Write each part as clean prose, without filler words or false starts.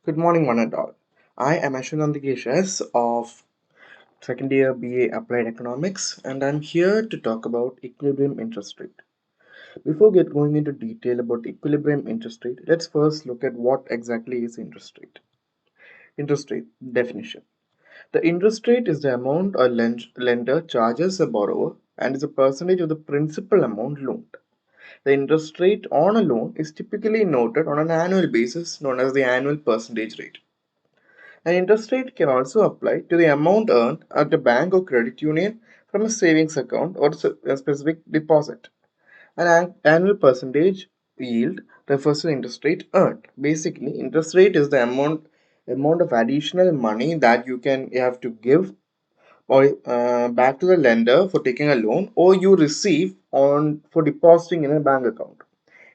Good morning, one and all. I am Ashwanandikeshas of second year BA Applied Economics, and I'm here to talk about equilibrium interest rate. Before going into detail about equilibrium interest rate, let's first look at what exactly is interest rate. Interest rate definition. The interest rate is the amount a lender charges a borrower and is a percentage of the principal amount loaned. The interest rate on a loan is typically noted on an annual basis known as the annual percentage rate. An interest rate can also apply to the amount earned at a bank or credit union from a savings account or a specific deposit. An annual percentage yield refers to the interest rate earned. Basically, interest rate is the amount of additional money that you have to give or back to the lender for taking a loan, or you receive on for depositing in a bank account.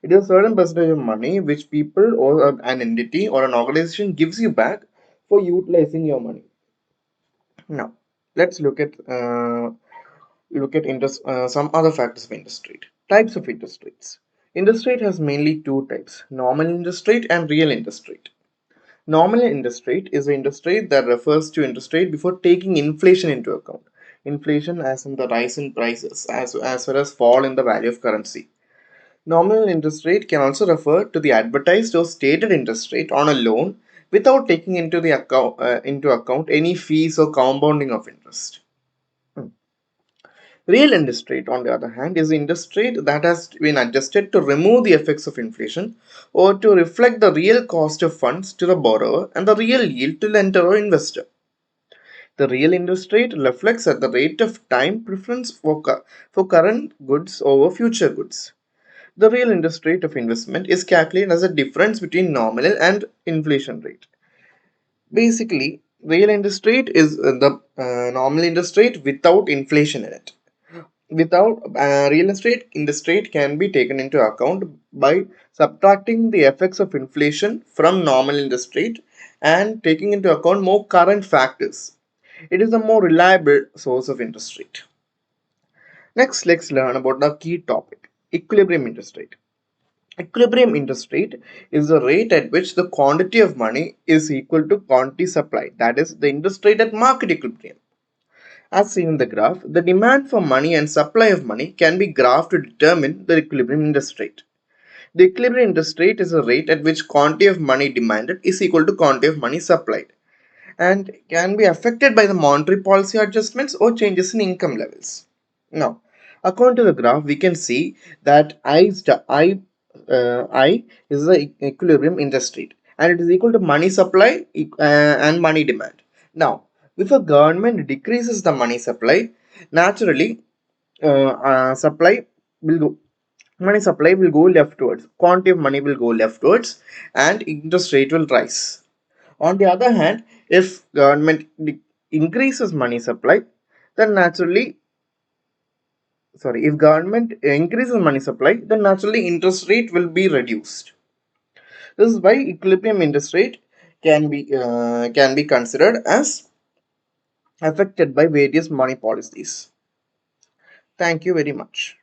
It is a certain percentage of money which people or an entity or an organization gives you back for utilizing your money. Now, let's look at some other factors of interest rate. Types of interest rates. Interest rate has mainly two types: nominal interest rate and real interest rate. Nominal interest rate is the interest rate that refers to interest rate before taking inflation into account. Inflation as in the rise in prices as well as fall in the value of currency. Nominal interest rate can also refer to the advertised or stated interest rate on a loan without taking into account any fees or compounding of interest. Hmm. Real interest rate, on the other hand, is the interest rate that has been adjusted to remove the effects of inflation or to reflect the real cost of funds to the borrower and the real yield to lender or investor. The real interest rate reflects at the rate of time preference for current goods over future goods. The real interest rate of investment is calculated as a difference between nominal and inflation rate. Basically, real interest rate is the nominal interest rate without inflation in it. Without real estate interest rate can be taken into account by subtracting the effects of inflation from nominal interest rate and taking into account more current factors. It is a more reliable source of interest rate. Next, let's learn about the key topic: equilibrium interest rate. Equilibrium interest rate is the rate at which the quantity of money is equal to quantity supplied, that is, the interest rate at market equilibrium. As seen in the graph, the demand for money and supply of money can be graphed to determine the equilibrium interest rate. The equilibrium interest rate is a rate at which quantity of money demanded is equal to quantity of money supplied and can be affected by the monetary policy adjustments or changes in income levels. Now, according to the graph, we can see that I is the equilibrium interest rate and it is equal to money supply and money demand. Now, if a government decreases the money supply, naturally, supply will go. Money supply will go leftwards. Quantity of money will go leftwards, and interest rate will rise. On the other hand, if government increases money supply, then naturally, if government increases money supply, then naturally interest rate will be reduced. This is why equilibrium interest rate can be considered as affected by various money policies. Thank you very much.